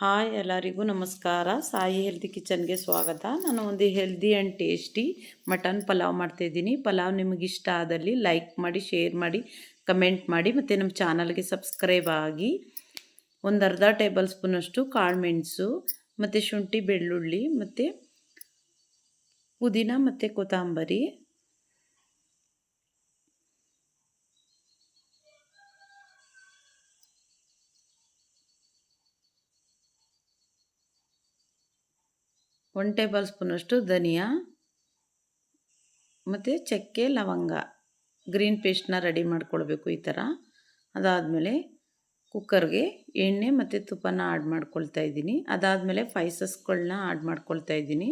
Hi ಎಲ್ಲರಿಗೂ ನಮಸ್ಕಾರ. Sai healthy ಕಿಚನ್ಗೆ ಸ್ವಾಗತ. ನಾನು ಒಂದು healthy and tasty mutton pulao ಮಾಡ್ತಾಯಿದ್ದೀನಿ. ಪಲಾವ್ ನಿಮಗೆ ಇಷ್ಟ ಆದಲ್ಲಿ ಲೈಕ್ ಮಾಡಿ, ಶೇರ್ ಮಾಡಿ, ಕಮೆಂಟ್ ಮಾಡಿ ಮತ್ತು ನಮ್ಮ ಚಾನಲ್ಗೆ ಸಬ್ಸ್ಕ್ರೈಬ್ ಆಗಿ. ಒಂದು ಅರ್ಧ ಟೇಬಲ್ ಸ್ಪೂನಷ್ಟು ಕಾಳು ಮೆಣಸು ಮತ್ತು ಶುಂಠಿ ಬೆಳ್ಳುಳ್ಳಿ ಮತ್ತು ಪುದೀನ ಮತ್ತು ಕೊತ್ತಂಬರಿ, ಒಂದು ಟೇಬಲ್ ಸ್ಪೂನಷ್ಟು ಧನಿಯಾ ಮತ್ತು ಚಕ್ಕೆ ಲವಂಗ ಗ್ರೀನ್ ಪೇಸ್ಟ್ನ ರೆಡಿ ಮಾಡ್ಕೊಳ್ಬೇಕು ಈ ಥರ. ಅದಾದಮೇಲೆ ಕುಕ್ಕರ್ಗೆ ಎಣ್ಣೆ ಮತ್ತು ತುಪ್ಪನ ಆಡ್ ಮಾಡ್ಕೊಳ್ತಾ ಇದ್ದೀನಿ. ಅದಾದಮೇಲೆ ಸ್ಪೈಸಸ್ಗಳನ್ನ ಆಡ್ ಮಾಡ್ಕೊಳ್ತಾ ಇದ್ದೀನಿ.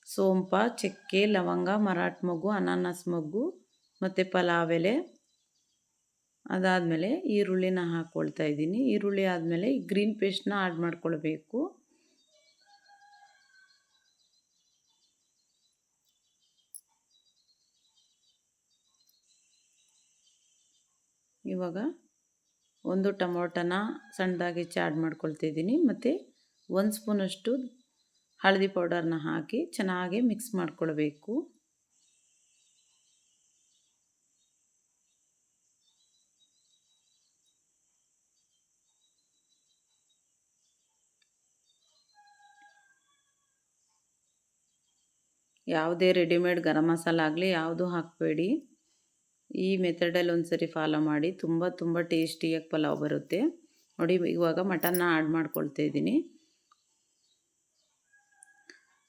ಸೋಂಪು, ಚಕ್ಕೆ, ಲವಂಗ, ಮರಾಠ ಮೊಗ್ಗು, ಅನಾನಸ್ ಮೊಗ್ಗು ಮತ್ತು ಪಲಾವ್ ಎಲೆ. ಅದಾದಮೇಲೆ ಈರುಳ್ಳಿನ ಹಾಕ್ಕೊಳ್ತಾ ಇದ್ದೀನಿ. ಈರುಳ್ಳಿ ಆದಮೇಲೆ ಈ ಗ್ರೀನ್ ಪೇಸ್ಟ್ನ ಆಡ್ ಮಾಡ್ಕೊಳ್ಬೇಕು. ಇವಾಗ ಒಂದು ಟೊಮೊಟೊನ ಸಣ್ಣದಾಗಿ ಹೆಚ್ಚಿ ಆಡ್ ಮಾಡ್ಕೊಳ್ತಿದ್ದೀನಿ ಮತ್ತು 1 ಸ್ಪೂನಷ್ಟು ಹಳದಿ ಪೌಡರ್ನ ಹಾಕಿ ಚೆನ್ನಾಗಿ ಮಿಕ್ಸ್ ಮಾಡ್ಕೊಳ್ಬೇಕು. ಯಾವುದೇ ರೆಡಿಮೇಡ್ ಗರಂ ಮಸಾಲ ಆಗಲಿ ಯಾವುದು ಹಾಕಬೇಡಿ. ಈ ಮೆಥಡಲ್ಲಿ ಒಂದು ಸರಿ ಫಾಲೋ ಮಾಡಿ. ತುಂಬ ಟೇಸ್ಟಿಯಾಗಿ ಪಲಾವ್ ಬರುತ್ತೆ ನೋಡಿ. ಇವಾಗ ಮಟನ್ನ ಆಡ್ ಮಾಡ್ಕೊಳ್ತಾ ಇದ್ದೀನಿ.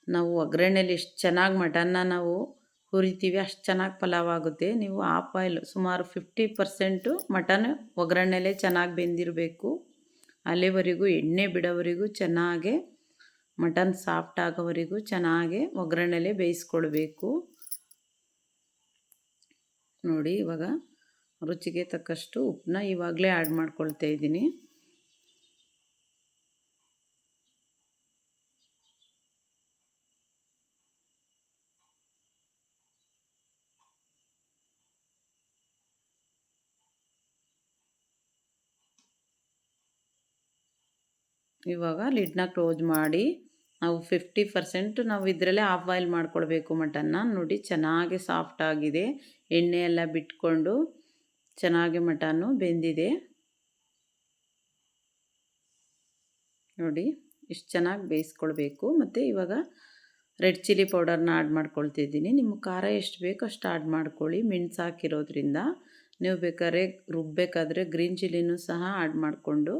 ನಾವು ಒಗ್ಗರಣೆಯಲ್ಲಿ ಎಷ್ಟು ಚೆನ್ನಾಗಿ ಮಟನ್ನ ನಾವು ಹುರಿತೀವಿ ಅಷ್ಟು ಚೆನ್ನಾಗಿ ಪಲಾವ್ ಆಗುತ್ತೆ. ನೀವು ಹಾಫ್ ಆಯಿಲ್ ಸುಮಾರು 50% ಮಟನ್ ಒಗ್ಗರಣೆಲೇ ಚೆನ್ನಾಗಿ ಬೆಂದಿರಬೇಕು. ಅಲ್ಲಿವರೆಗೂ ಎಣ್ಣೆ ಬಿಡೋವರೆಗೂ ಚೆನ್ನಾಗೆ ಮಟನ್ ಸಾಫ್ಟ್ ಆಗೋವರೆಗೂ ಚೆನ್ನಾಗೆ ಒಗ್ಗರಣೆಲೇ ಬೇಯಿಸ್ಕೊಳ್ಬೇಕು ನೋಡಿ. ಇವಾಗ ರುಚಿಗೆ ತಕ್ಕಷ್ಟು ಉಪ್ಪನ್ನ ಇವಾಗಲೇ ಆಡ್ ಮಾಡ್ಕೊಳ್ತಾ ಇದ್ದೀನಿ. ಇವಾಗ ಲಿಡ್ನ ಕ್ಲೋಸ್ ಮಾಡಿ ನಾವು 50% ನಾವು ಇದರಲ್ಲೇ ಹಾಫ್ ಬಾಯ್ಲ್ ಮಾಡ್ಕೊಳ್ಬೇಕು ಮಟನ್ನ. ನೋಡಿ ಚೆನ್ನಾಗಿ ಸಾಫ್ಟ್ ಆಗಿದೆ, ಎಣ್ಣೆ ಎಲ್ಲ ಬಿಟ್ಕೊಂಡು ಚೆನ್ನಾಗಿ ಮಟನ್ನು ಬೆಂದಿದೆ ನೋಡಿ. ಇಷ್ಟು ಚೆನ್ನಾಗಿ ಬೇಯಿಸ್ಕೊಳ್ಬೇಕು. ಮತ್ತು ಇವಾಗ ರೆಡ್ ಚಿಲ್ಲಿ ಪೌಡರ್ನ ಆಡ್ ಮಾಡ್ಕೊಳ್ತಿದ್ದೀನಿ. ನಿಮಗೆ ಖಾರ ಎಷ್ಟು ಬೇಕೋ ಅಷ್ಟು ಆಡ್ ಮಾಡ್ಕೊಳ್ಳಿ. ಮೆಣಸು ಹಾಕಿರೋದ್ರಿಂದ ನೀವು ಬೇಕಾದ್ರೆ ರುಬ್ಬಬೇಕಾದ್ರೆ ಗ್ರೀನ್ ಚಿಲ್ಲಿನೂ ಸಹ ಆಡ್ ಮಾಡಿಕೊಂಡು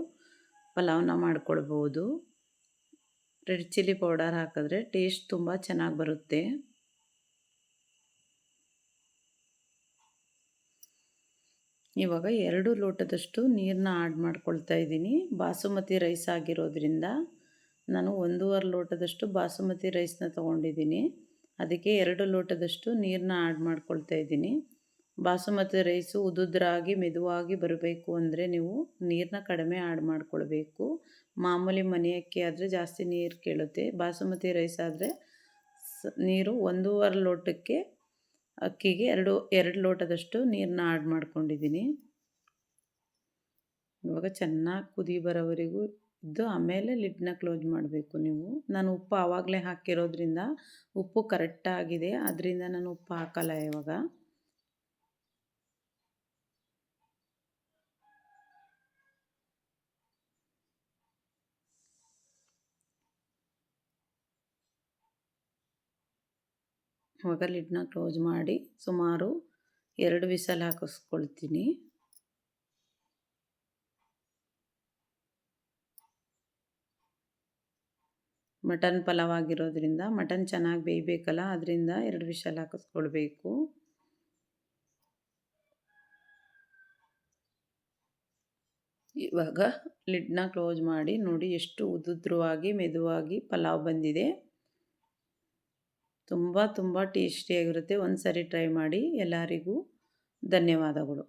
ಪಲಾವ್ನ ಮಾಡ್ಕೊಳ್ಬೋದು. ರೆಡ್ ಚಿಲ್ಲಿ ಪೌಡರ್ ಹಾಕಿದ್ರೆ ಟೇಸ್ಟ್ ತುಂಬ ಚೆನ್ನಾಗಿ ಬರುತ್ತೆ. ಇವಾಗ 2 ಲೋಟದಷ್ಟು ನೀರನ್ನ ಆಡ್ ಮಾಡ್ಕೊಳ್ತಾ ಇದ್ದೀನಿ. ಬಾಸುಮತಿ ರೈಸ್ ಆಗಿರೋದ್ರಿಂದ ನಾನು 1.5 ಲೋಟದಷ್ಟು ಬಾಸುಮತಿ ರೈಸ್ನ ತೊಗೊಂಡಿದ್ದೀನಿ. ಅದಕ್ಕೆ 2 ಲೋಟದಷ್ಟು ನೀರನ್ನ ಆಡ್ ಮಾಡ್ಕೊಳ್ತಾ ಇದ್ದೀನಿ. ಬಾಸುಮತಿ ರೈಸು ಉದುದ್ರಾಗಿ ಮೆದುವಾಗಿ ಬರಬೇಕು ಅಂದರೆ ನೀವು ನೀರನ್ನ ಕಡಿಮೆ ಆಡ್ ಮಾಡ್ಕೊಳ್ಬೇಕು. ಮಾಮೂಲಿ ಮನೆ ಅಕ್ಕಿ ಆದರೆ ಜಾಸ್ತಿ ನೀರು ಕೇಳುತ್ತೆ. ಬಾಸುಮತಿ ರೈಸ್ ಆದರೆ ನೀರು 1.5 ಲೋಟಕ್ಕೆ ಅಕ್ಕಿಗೆ 2 ಲೋಟದಷ್ಟು ನೀರನ್ನ ಆಡ್ ಮಾಡ್ಕೊಂಡಿದ್ದೀನಿ. ಇವಾಗ ಚೆನ್ನಾಗಿ ಕುದಿ ಬರೋವರೆಗೂ ಇದ್ದು ಆಮೇಲೆ ಲಿಡ್ನ ಕ್ಲೋಸ್ ಮಾಡಬೇಕು ನೀವು. ನಾನು ಉಪ್ಪು ಆವಾಗಲೇ ಹಾಕಿರೋದ್ರಿಂದ ಉಪ್ಪು ಕರೆಕ್ಟಾಗಿದೆ, ಅದರಿಂದ ನಾನು ಉಪ್ಪು ಹಾಕಲ್ಲ ಇವಾಗ. ಇವಾಗ ಲಿಡ್ನ ಕ್ಲೋಸ್ ಮಾಡಿ ಸುಮಾರು 2 ವಿಸಲ್ ಹಾಕಿಸ್ಕೊಳ್ತೀನಿ. ಮಟನ್ ಪಲಾವ್ ಆಗಿರೋದ್ರಿಂದ ಮಟನ್ ಚೆನ್ನಾಗಿ ಬೇಯಬೇಕಲ್ಲ, ಅದರಿಂದ 2 ವಿಸಲ್ ಹಾಕಿಸ್ಕೊಳ್ಬೇಕು. ಇವಾಗ ಲಿಡ್ನ ಕ್ಲೋಸ್ ಮಾಡಿ ನೋಡಿ ಎಷ್ಟು ಉದುದ್ರವಾಗಿ ಮೆದುವಾಗಿ ಪಲಾವ್ ಬಂದಿದೆ. ತುಂಬ ಟೇಸ್ಟಿಯಾಗಿರುತ್ತೆ. ಒಂದು ಸರಿ ಟ್ರೈ ಮಾಡಿ. ಎಲ್ಲರಿಗೂ ಧನ್ಯವಾದಗಳು.